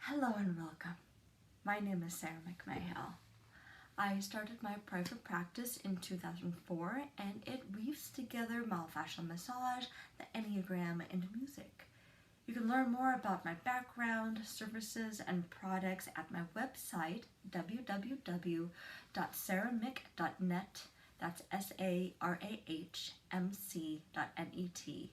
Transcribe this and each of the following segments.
Hello and welcome. My name is Sarah McMahal. I started my private practice in 2004 and it weaves together myofascial massage, the Enneagram, and music. You can learn more about my background, services, and products at my website, www.sarahmc.net. That's SARAHMC.net.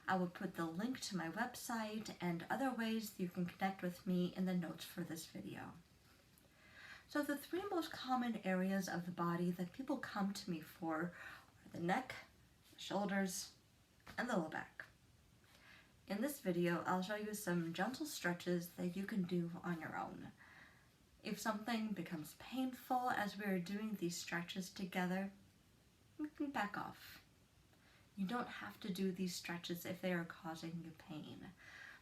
I will put the link to my website and other ways you can connect with me in the notes for this video. So the three most common areas of the body that people come to me for are the neck, the shoulders, and the low back. In this video, I'll show you some gentle stretches that you can do on your own. If something becomes painful as we are doing these stretches together, you can back off. You don't have to do these stretches if they are causing you pain.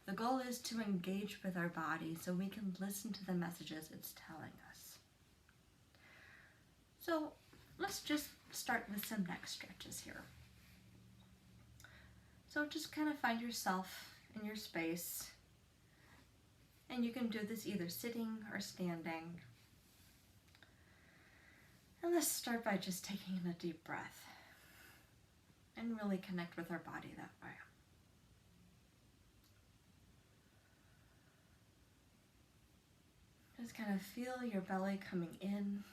The goal is to engage with our body so we can listen to the messages it's telling us. So let's just start with some neck stretches here. So just kind of find yourself in your space, and you can do this either sitting or standing. And let's start by just taking a deep breath and really connect with our body that way. Just kind of feel your belly coming in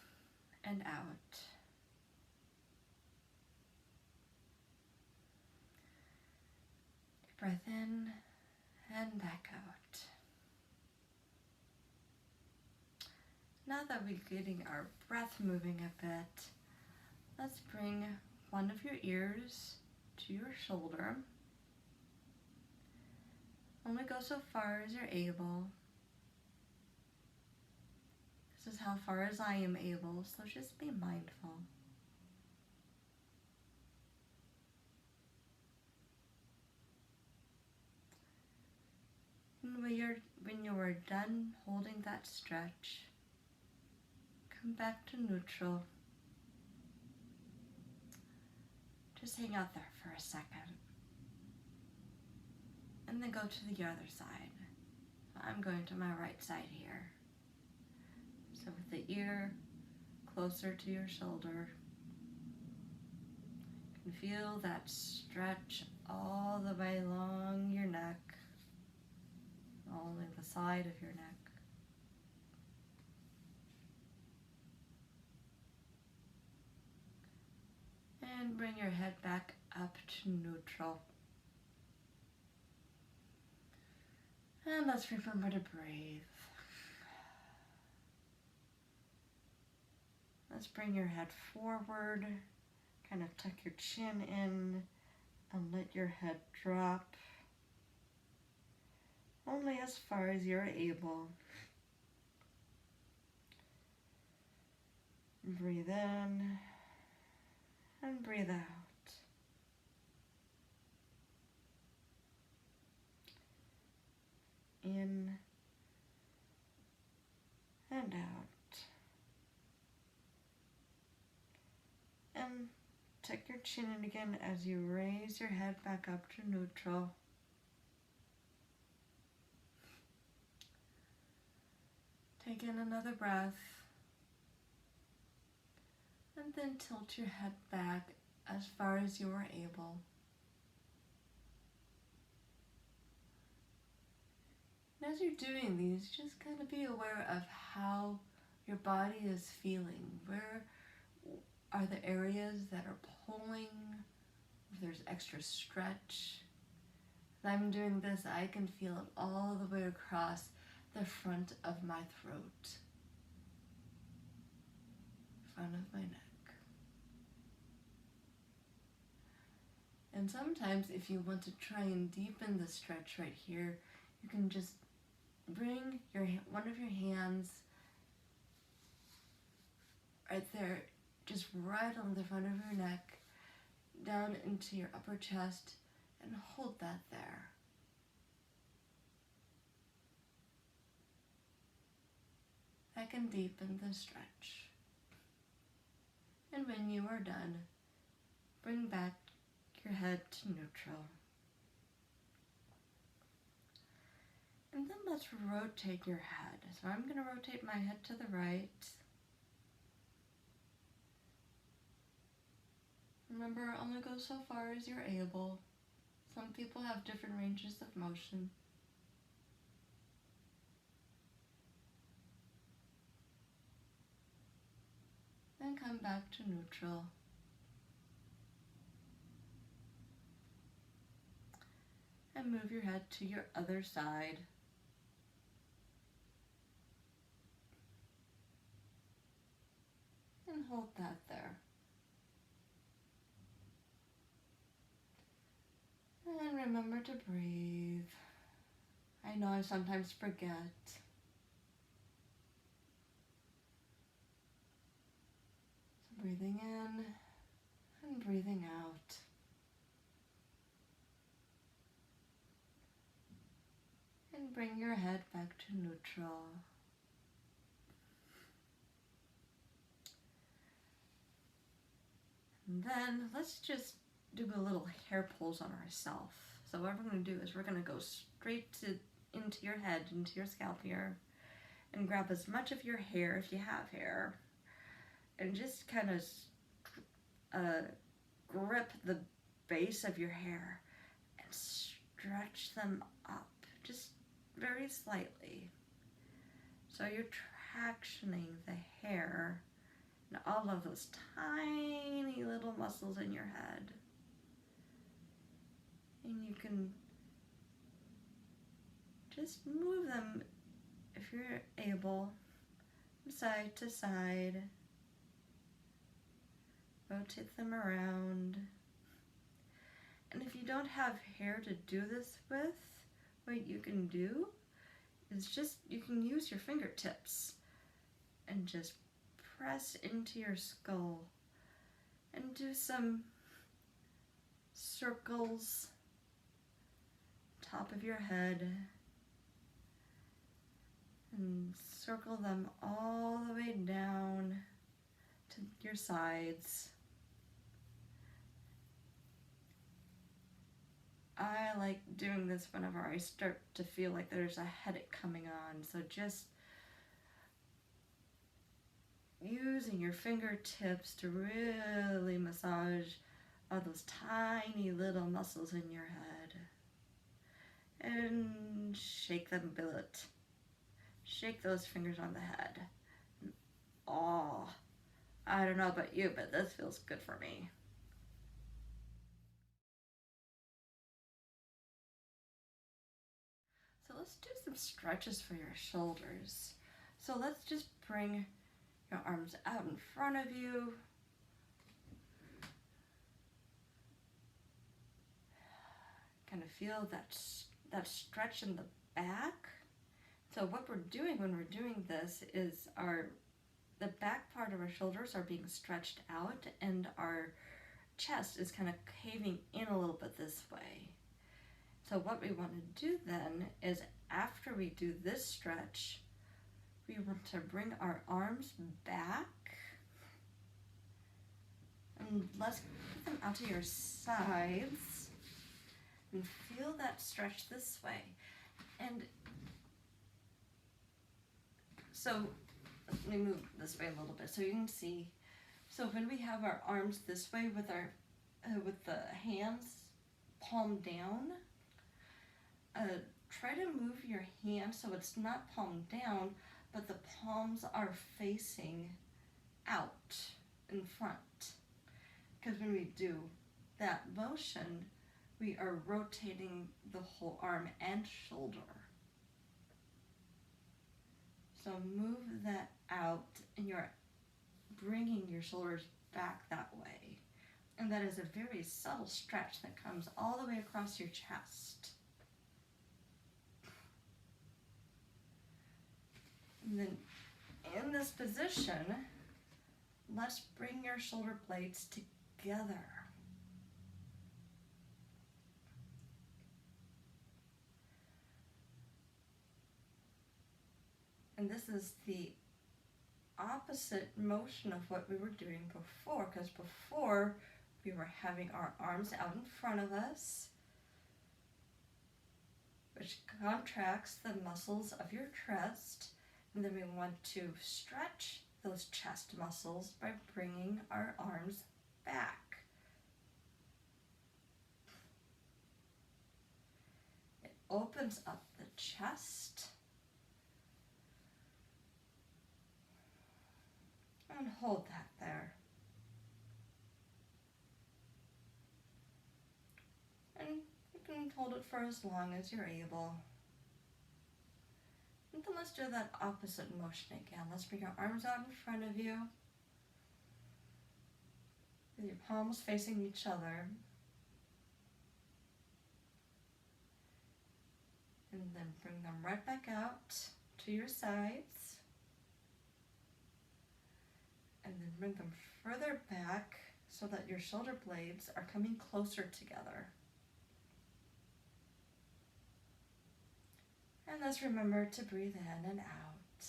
and out. Deep breath in and back out. Now that we're getting our breath moving a bit, let's bring one of your ears to your shoulder. Only go so far as you're able. This is how far as I am able, so just be mindful. And when you are done holding that stretch, come back to neutral. Just hang out there for a second. And then go to the other side. I'm going to my right side here. So with the ear closer to your shoulder, you can feel that stretch all the way along your neck, all along the side of your neck. And bring your head back up to neutral. And let's remember to breathe. Let's bring your head forward, kind of tuck your chin in, and let your head drop only as far as you're able. Breathe in and breathe out. In and out. And tuck your chin in again as you raise your head back up to neutral. Take in another breath. And then tilt your head back as far as you are able. And as you're doing these, just kind of be aware of how your body is feeling. Where are the areas that are pulling? If there's extra stretch. As I'm doing this, I can feel it all the way across the front of my throat, front of my neck. And sometimes if you want to try and deepen the stretch right here, you can just bring one of your hands right there, just right on the front of your neck, down into your upper chest, and hold that there. That can deepen the stretch. And when you are done, bring back your head to neutral. And then let's rotate your head. So I'm going to rotate my head to the right. Remember, only go so far as you're able. Some people have different ranges of motion. Then come back to neutral. And move your head to your other side. And hold that there. And remember to breathe. I know I sometimes forget. So breathing in and breathing out. And bring your head back to neutral. And then let's just do a little hair pulls on ourselves. So what we're going to do is we're going to go straight into your head, into your scalp here, and grab as much of your hair, if you have hair, and just kind of grip the base of your hair and stretch them up, just very slightly. So you're tractioning the hair and all of those tiny little muscles in your head. And you can just move them, if you're able, side to side. Rotate them around. And if you don't have hair to do this with, what you can do is you can use your fingertips and just press into your skull and do some circles top of your head and circle them all the way down to your sides. I like doing this whenever I start to feel like there's a headache coming on, so just using your fingertips to really massage all those tiny little muscles in your head. And shake them a bit. Shake those fingers on the head. Oh, I don't know about you, but this feels good for me. So let's do some stretches for your shoulders. So let's just bring your arms out in front of you. Kind of feel that stretch in the back. So what we're doing when we're doing this is the back part of our shoulders are being stretched out and our chest is kind of caving in a little bit this way. So what we want to do then is, after we do this stretch, we want to bring our arms back and let's put them out to your sides and feel that stretch this way. And so let me move this way a little bit so you can see. So when we have our arms this way with with the hands palm down, try to move your hand so it's not palm down, but the palms are facing out in front. Because when we do that motion, we are rotating the whole arm and shoulder. So move that out and you're bringing your shoulders back that way. And that is a very subtle stretch that comes all the way across your chest. And then in this position, let's bring your shoulder blades together. And this is the opposite motion of what we were doing before, because before we were having our arms out in front of us which contracts the muscles of your chest. And then we want to stretch those chest muscles by bringing our arms back. It opens up the chest. And hold that there. And you can hold it for as long as you're able. And then let's do that opposite motion again. Let's bring your arms out in front of you, with your palms facing each other. And then bring them right back out to your sides. And then bring them further back so that your shoulder blades are coming closer together. And let's remember to breathe in and out.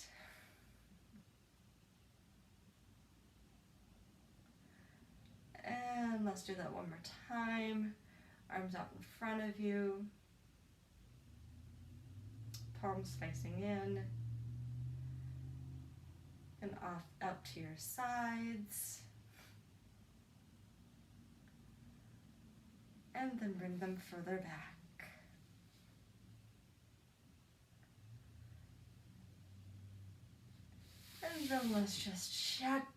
And let's do that one more time. Arms out in front of you. Palms facing in. And off out to your sides. And then bring them further back. And then let's just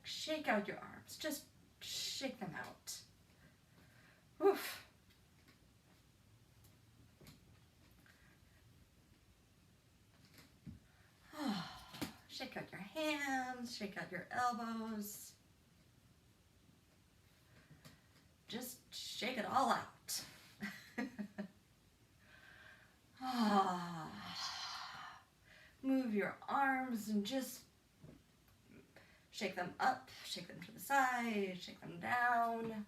shake out your arms. Just shake them out. Oof. Shake out your hands, shake out your elbows. Just shake it all out. Move your arms and just shake them up, shake them to the side, shake them down.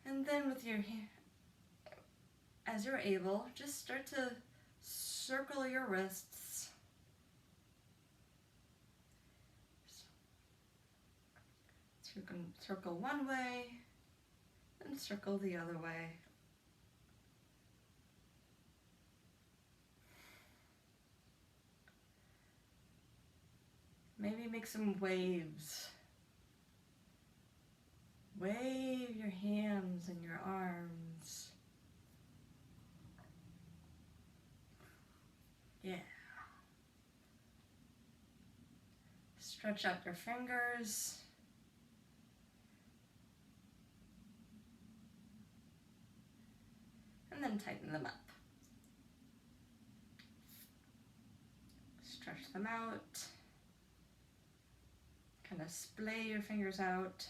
And then with your hand, as you're able, just start to circle your wrists. So you can circle one way and circle the other way. Maybe make some waves. Wave your hands and your arms. Yeah. Stretch out your fingers. And then tighten them up. Stretch them out. Kind of splay your fingers out.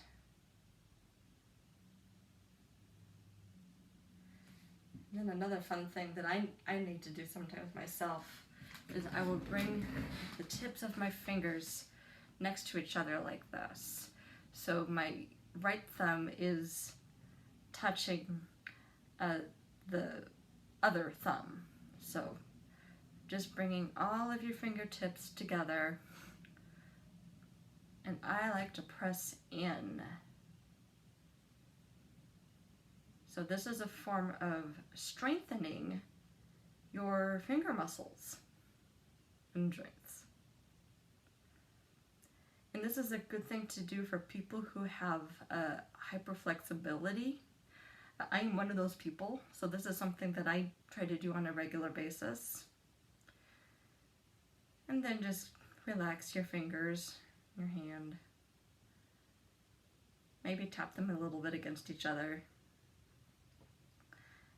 And then another fun thing that I need to do sometimes myself is I will bring the tips of my fingers next to each other like this. So my right thumb is touching the other thumb. So just bringing all of your fingertips together. And I like to press in. So this is a form of strengthening your finger muscles and joints. And this is a good thing to do for people who have hyperflexibility. I am one of those people, so this is something that I try to do on a regular basis. And then just relax your fingers, your hand. Maybe tap them a little bit against each other.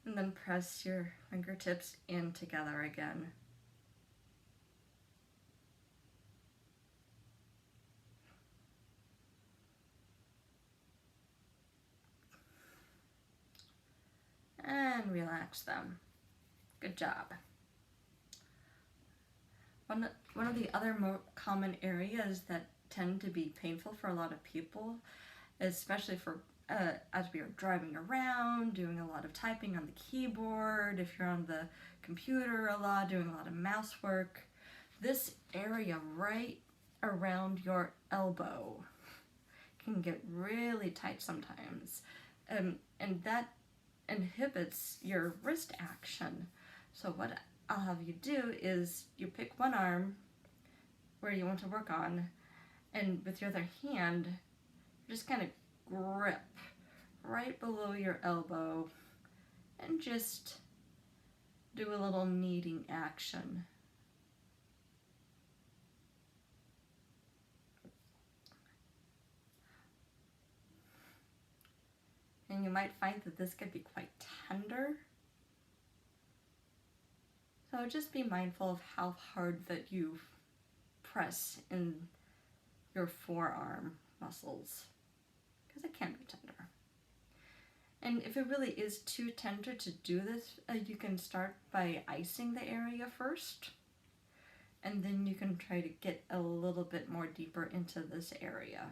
And then press your fingertips in together again. And relax them. Good job. One of the other more common areas that tend to be painful for a lot of people, especially for as we are driving around, doing a lot of typing on the keyboard, if you're on the computer a lot, doing a lot of mouse work, this area right around your elbow can get really tight sometimes. And that inhibits your wrist action. So what I'll have you do is you pick one arm where you want to work on, and with your other hand, just kind of grip right below your elbow and just do a little kneading action. And you might find that this could be quite tender. So just be mindful of how hard that you press in your forearm muscles, because it can be tender. And if it really is too tender to do this, you can start by icing the area first, and then you can try to get a little bit more deeper into this area.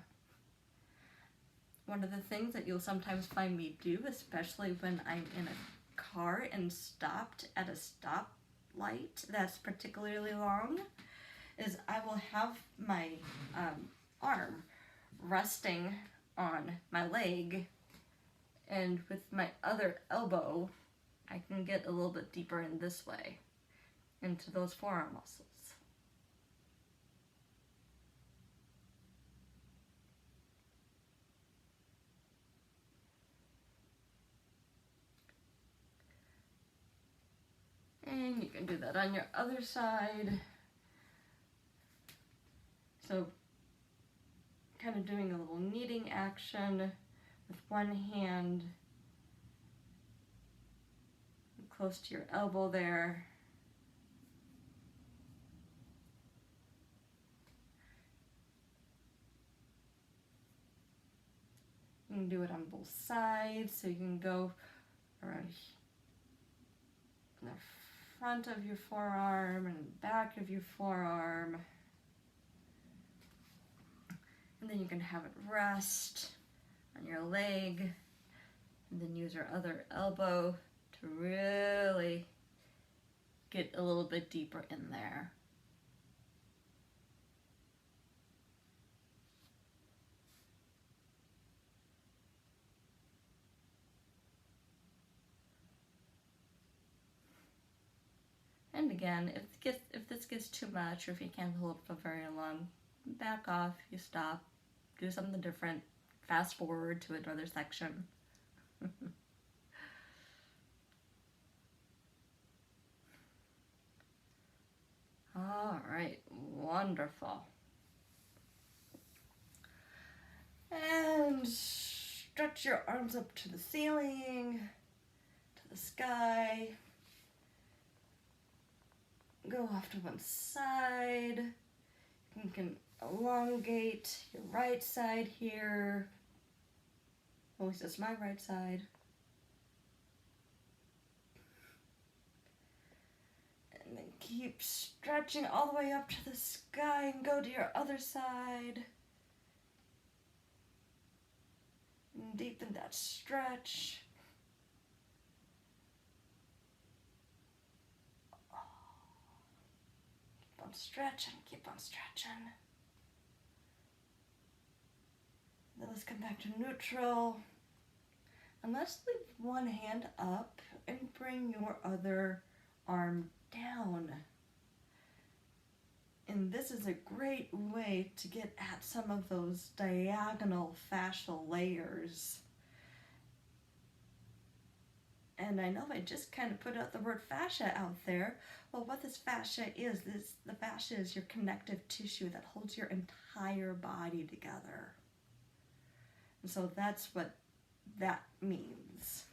One of the things that you'll sometimes find me do, especially when I'm in a car and stopped at a stoplight that's particularly long, is I will have my arm resting on my leg, and with my other elbow I can get a little bit deeper in this way into those forearm muscles. And you can do that on your other side. So kind of doing a little kneading action with one hand close to your elbow there. You can do it on both sides, so you can go around in the front of your forearm and back of your forearm. And then you can have it rest on your leg, and then use your other elbow to really get a little bit deeper in there. And again, if this gets too much, or if you can't hold it for very long, back off, you stop, do something different, fast forward to another section. All right, wonderful. And stretch your arms up to the ceiling, to the sky. Go off to one side. You can elongate your right side here. At least it's my right side. And then keep stretching all the way up to the sky and go to your other side. And deepen that stretch. Keep on stretching, keep on stretching. Then let's come back to neutral. And let's leave one hand up and bring your other arm down. And this is a great way to get at some of those diagonal fascial layers. And I know I just kind of put out the word fascia out there. Well, what this fascia is, the fascia is your connective tissue that holds your entire body together. And so that's what that means.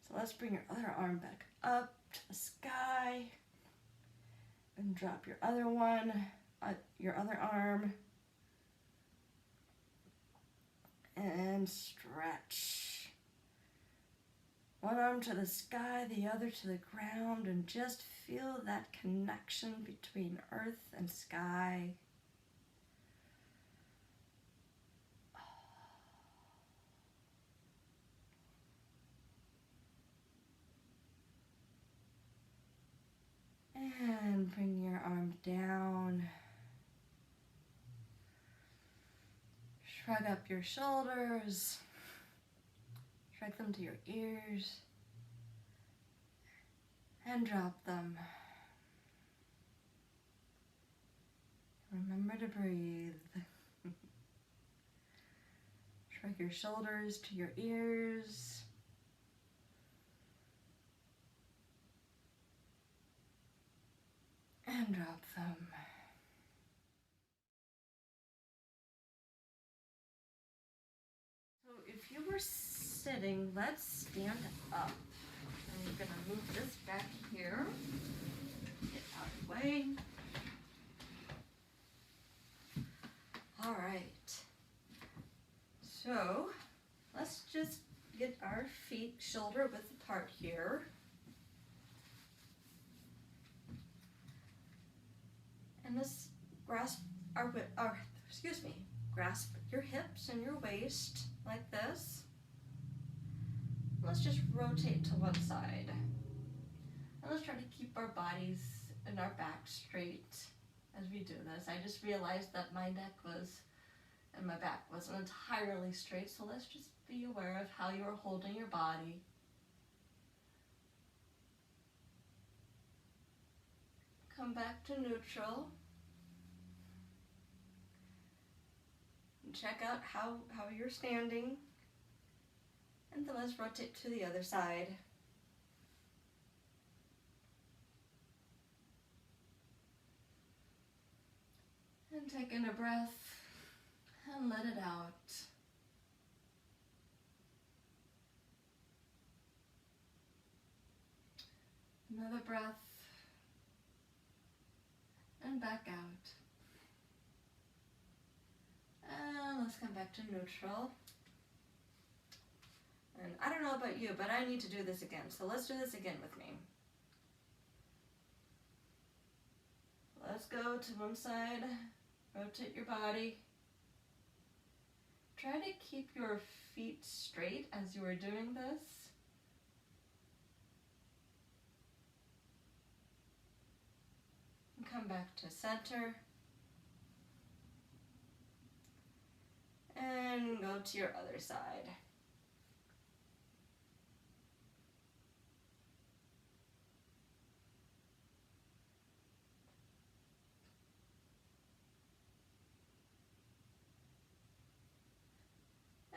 So let's bring your other arm back up to the sky and drop your other one, your other arm, and stretch. One arm to the sky, the other to the ground, and just feel that connection between earth and sky. And bring your arm down. Shrug up your shoulders. Drag them to your ears and drop them. Remember to breathe. Drag your shoulders to your ears. And drop them. So if you were sitting, let's stand up. I'm gonna move this back here. Get out of the way. All right. So let's just get our feet shoulder width apart here. And let's grasp grasp your hips and your waist like this. Let's just rotate to one side. And let's try to keep our bodies and our back straight as we do this. I just realized that my neck and my back wasn't entirely straight, so let's just be aware of how you're holding your body. Come back to neutral. And check out how you're standing. And then let's rotate to the other side. And take in a breath and let it out. Another breath and back out. And let's come back to neutral. And I don't know about you, but I need to do this again. So let's do this again with me. Let's go to one side, rotate your body. Try to keep your feet straight as you are doing this. And come back to center. And go to your other side.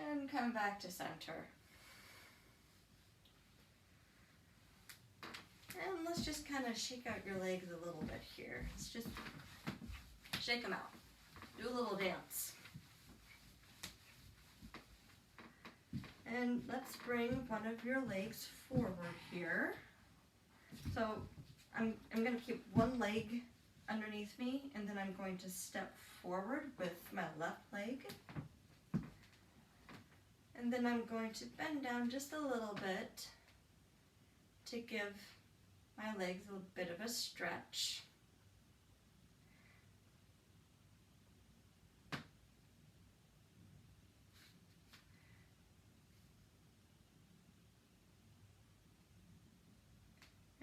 And come back to center. And let's just kind of shake out your legs a little bit here. Let's just shake them out. Do a little dance. And let's bring one of your legs forward here. So I'm going to keep one leg underneath me, and then I'm going to step forward with my left leg. And then I'm going to bend down just a little bit to give my legs a bit of a stretch.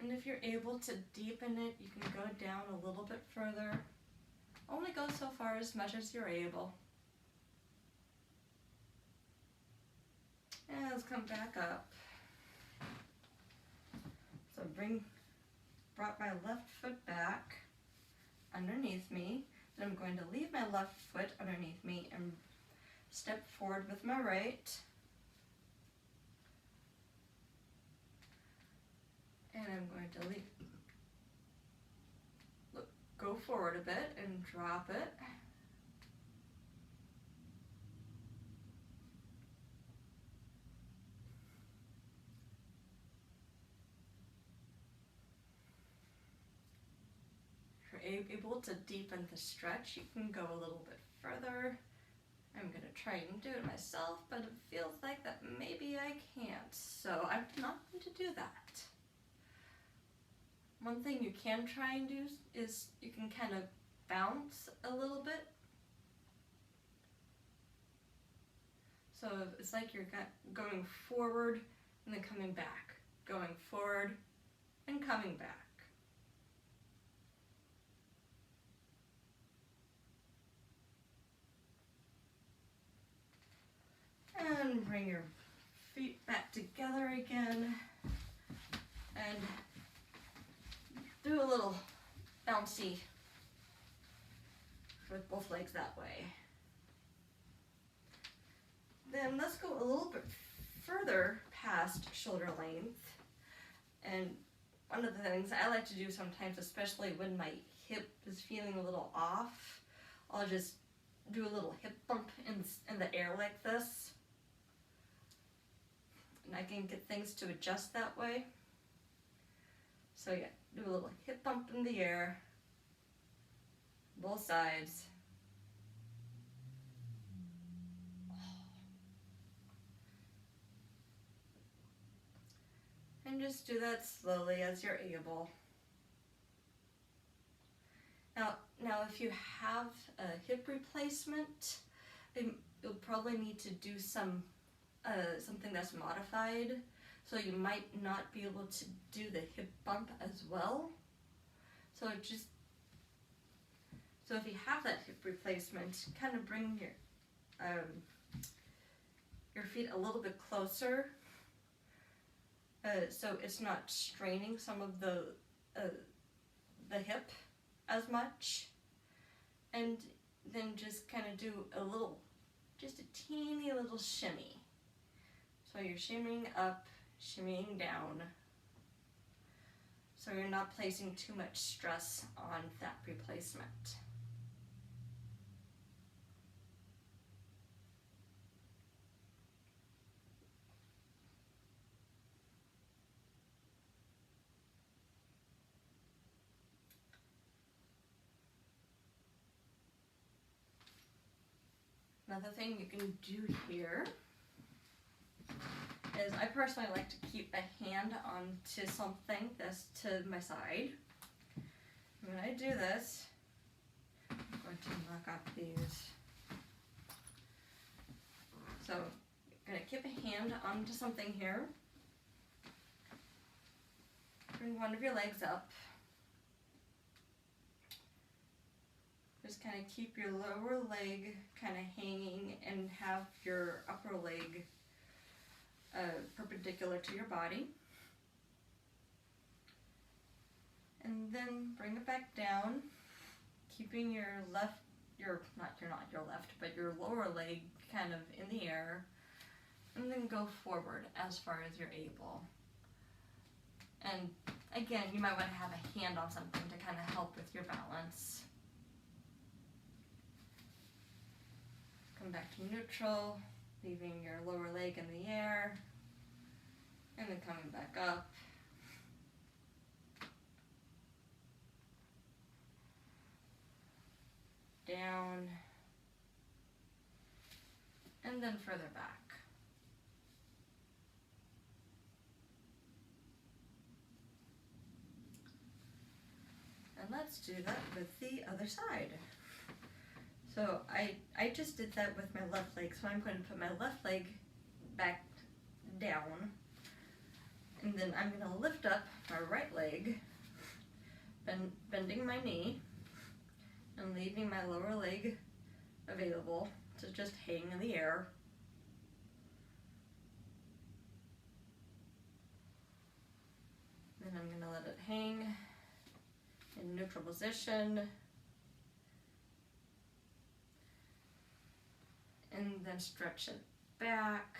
And if you're able to deepen it, you can go down a little bit further. Only go so far as much as you're able. And let's come back up. So brought my left foot back underneath me. Then I'm going to leave my left foot underneath me and step forward with my right. And I'm going to go forward a bit and drop it. If you're able to deepen the stretch, you can go a little bit further. I'm going to try and do it myself, but it feels like that maybe I can't. So I'm not going to do that. One thing you can try and do is you can kind of bounce a little bit. So it's like you're going forward and then coming back, going forward and coming back. And bring your feet back together again and do a little bouncy with both legs that way. Then let's go a little bit further past shoulder length. And one of the things I like to do sometimes, especially when my hip is feeling a little off, I'll just do a little hip bump in the air like this. And I can get things to adjust that way. So yeah, do a little hip bump in the air, both sides. And just do that slowly as you're able. Now if you have a hip replacement, you'll probably need to do something that's modified. So you might not be able to do the hip bump as well. So if you have that hip replacement, kind of bring your feet a little bit closer, so it's not straining some of the hip as much, and then just kind of do just a teeny little shimmy. So you're shimmying up, shimmying down, so you're not placing too much stress on that replacement. Another thing you can do here is I personally like to keep a hand onto something that's to my side. When I do this, I'm going to knock off these. So I'm going to keep a hand onto something here. Bring one of your legs up. Just kind of keep your lower leg kind of hanging and have your upper leg perpendicular to your body. And then bring it back down, keeping your lower leg kind of in the air, and then go forward as far as you're able. And again, you might want to have a hand on something to kind of help with your balance. Come back to neutral, leaving your lower leg in the air, and then coming back up. Down, and then further back. And let's do that with the other side. So I just did that with my left leg, so I'm going to put my left leg back down, and then I'm going to lift up my right leg, bending my knee, and leaving my lower leg available to just hang in the air. Then I'm going to let it hang in neutral position. And then stretch it back.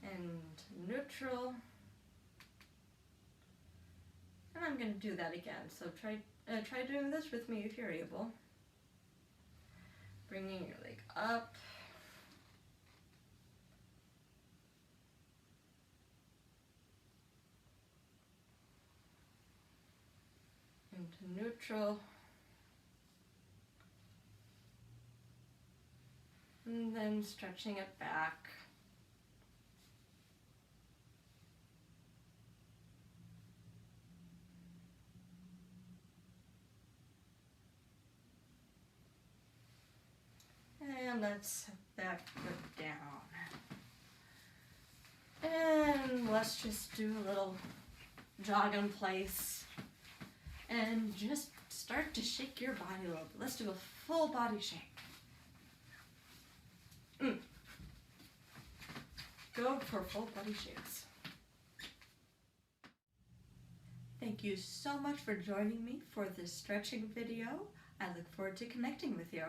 And neutral. And I'm going to do that again. So try doing this with me if you're able. Bringing your leg up. Into neutral. And then stretching it back. And let's set that foot down. And let's just do a little jog in place and just start to shake your body a little bit. Let's do a full body shake. Go for full body shakes. Thank you so much for joining me for this stretching video. I look forward to connecting with you.